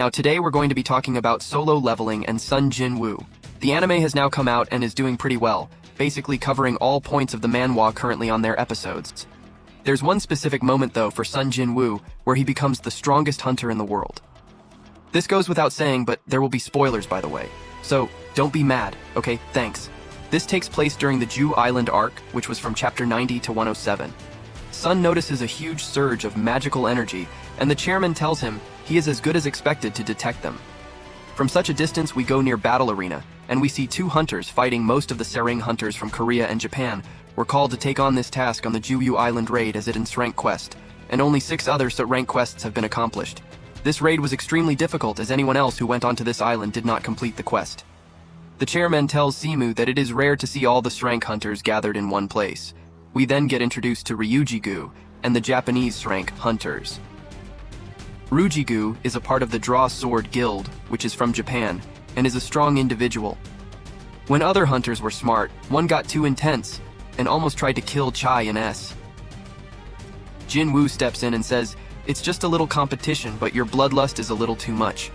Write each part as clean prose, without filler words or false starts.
Now today we're going to be talking about Solo Leveling and Sung Jin Woo. The anime has now come out and is doing pretty well, basically covering all points of the manhwa currently on their episodes. There's one specific moment though for Sung Jin Woo where he becomes the strongest hunter in the world. This goes without saying, but there will be spoilers by the way. So don't be mad, okay? Thanks. This takes place during the Jew Island arc, which was from chapter 90 to 107. Sun notices a huge surge of magical energy, and the chairman tells him he is as good as expected to detect them. From such a distance we go near Battle Arena, and we see two hunters fighting. Most of the Sering hunters from Korea and Japan were called to take on this task on the Jew Island raid as its rank quest, and only 6 other rank quests have been accomplished. This raid was extremely difficult as anyone else who went onto this island did not complete the quest. The chairman tells Simu that it is rare to see all the Srank hunters gathered in one place. We then get introduced to Ryujigu and the Japanese Srank hunters. Ryujigu is a part of the Draw Sword Guild, which is from Japan, and is a strong individual. When other hunters were smart, one got too intense and almost tried to kill Chai and S. Jin Woo steps in and says, "It's just a little competition, but your bloodlust is a little too much.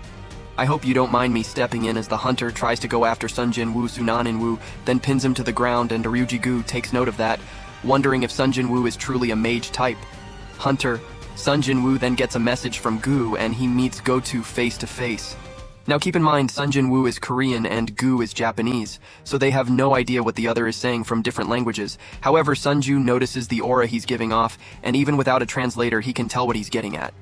I hope you don't mind me stepping in," as the hunter tries to go after Sung Jin Woo. Sunanin Woo then pins him to the ground, and Ryujigu takes note of that, wondering if Sung Jin Woo is truly a mage type. Hunter Sung Jin Woo then gets a message from Gu and he meets Goto face to face. Now keep in mind Sung Jin Woo is Korean and Gu is Japanese, so they have no idea what the other is saying from different languages. However, Sunju notices the aura he's giving off, and even without a translator he can tell what he's getting at.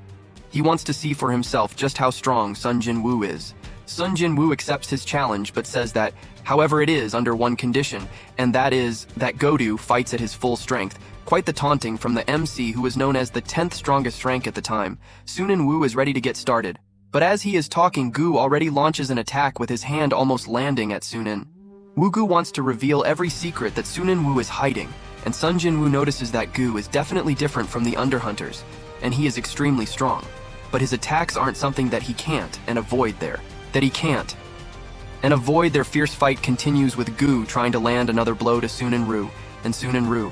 He wants to see for himself just how strong Sung Jin Woo is. Sung Jin Woo accepts his challenge but says that, however, it is under one condition, and that is that Goto fights at his full strength. Quite the taunting from the MC, who was known as the 10th strongest rank at the time. Sunan Woo is ready to get started, but as he is talking, Gu already launches an attack with his hand almost landing at Sunan. Gu wants to reveal every secret that Sunan Woo is hiding, and Sung Jin Woo notices that Gu is definitely different from the underhunters, and he is extremely strong. But his attacks aren't something that he can't avoid their fierce fight continues with Gu trying to land another blow to Sunan Woo, and Sunan Woo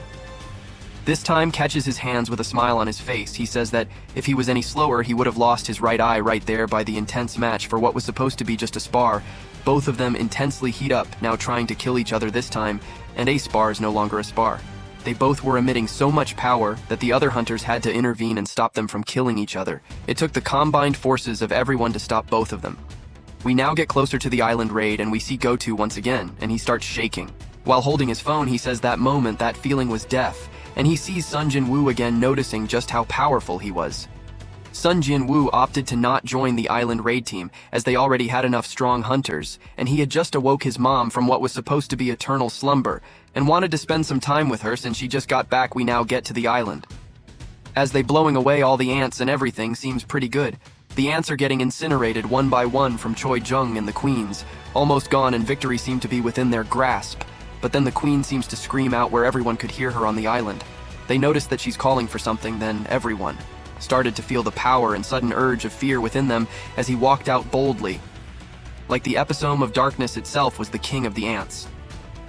this time catches his hands with a smile on his face. He says that if he was any slower he would have lost his right eye right there by the intense match for what was supposed to be just a spar. Both of them intensely heat up, now trying to kill each other this time, and a spar is no longer a spar. They both were emitting so much power that the other hunters had to intervene and stop them from killing each other. It took the combined forces of everyone to stop both of them. We now get closer to the island raid and we see Goto once again, and he starts shaking. While holding his phone he says that moment that feeling was death, and he sees Sung Jin Woo again, noticing just how powerful he was. Sung Jin Woo opted to not join the island raid team as they already had enough strong hunters, and he had just awoke his mom from what was supposed to be eternal slumber and wanted to spend some time with her since she just got back. We now get to the island. As they blowing away all the ants and everything seems pretty good. The ants are getting incinerated one by one from Choi Jung and the queens, almost gone, and victory seemed to be within their grasp. But then the queen seems to scream out where everyone could hear her on the island. They notice that she's calling for something, then everyone started to feel the power and sudden urge of fear within them as he walked out boldly. Like the episode of darkness itself was the king of the ants.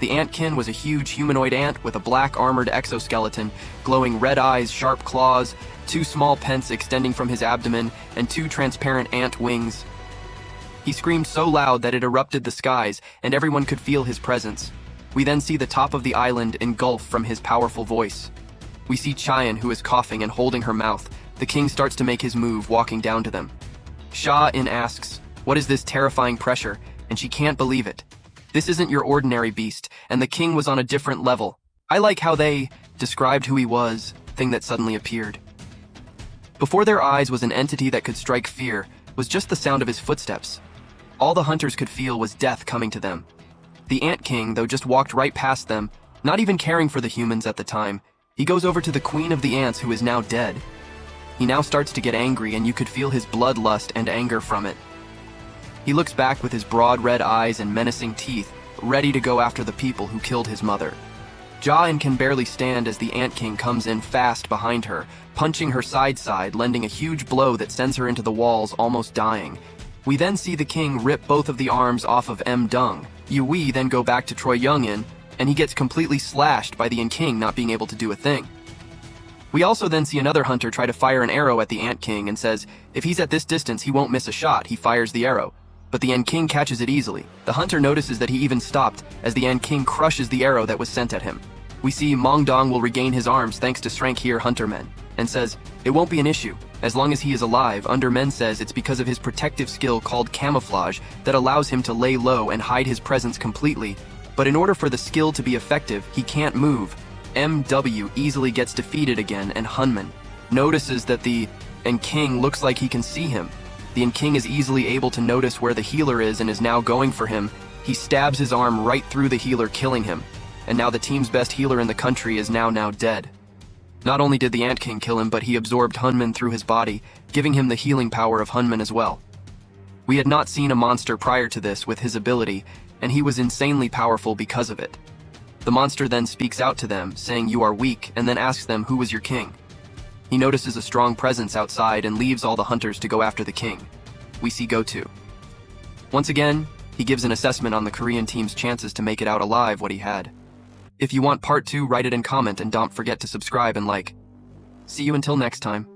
The Antkin was a huge humanoid ant with a black armored exoskeleton, glowing red eyes, sharp claws, 2 small pents extending from his abdomen, and 2 transparent ant wings. He screamed so loud that it erupted the skies, and everyone could feel his presence. We then see the top of the island engulfed from his powerful voice. We see Chayan, who is coughing and holding her mouth. The king starts to make his move, walking down to them. Sha-in asks, "What is this terrifying pressure?" And she can't believe it. This isn't your ordinary beast, and the king was on a different level. I like how they described who he was, thing that suddenly appeared. Before their eyes was an entity that could strike fear, was just the sound of his footsteps. All the hunters could feel was death coming to them. The Ant King, though, just walked right past them, not even caring for the humans at the time. He goes over to the Queen of the Ants, who is now dead. He now starts to get angry, and you could feel his bloodlust and anger from it. He looks back with his broad red eyes and menacing teeth, ready to go after the people who killed his mother. Ja-in can barely stand as the Ant King comes in fast behind her, punching her side, lending a huge blow that sends her into the walls, almost dying. We then see the king rip both of the arms off of Dung. Yui then go back to Choi Young-in, and he gets completely slashed by the King not being able to do a thing. We also then see another hunter try to fire an arrow at the Ant King and says, if he's at this distance, he won't miss a shot. He fires the arrow. But the Ant King catches it easily. The hunter notices that he even stopped as the Ant King crushes the arrow that was sent at him. We see Mong Dong will regain his arms thanks to Strength here Huntermen, and says, it won't be an issue. As long as he is alive, Undermen says it's because of his protective skill called camouflage that allows him to lay low and hide his presence completely. But in order for the skill to be effective, he can't move. MW easily gets defeated again, and Hunman notices that the Ant King looks like he can see him. The Ant King is easily able to notice where the healer is and is now going for him. He stabs his arm right through the healer, killing him. And now the team's best healer in the country is now dead. Not only did the Ant King kill him, but he absorbed Hunman through his body, giving him the healing power of Hunman as well. We had not seen a monster prior to this with his ability, and he was insanely powerful because of it. The monster then speaks out to them, saying you are weak, and then asks them who was your king. He notices a strong presence outside and leaves all the hunters to go after the king. We see Go-To. Once again, he gives an assessment on the Korean team's chances to make it out alive what he had. If you want part 2, write it in comment and don't forget to subscribe and like. See you until next time.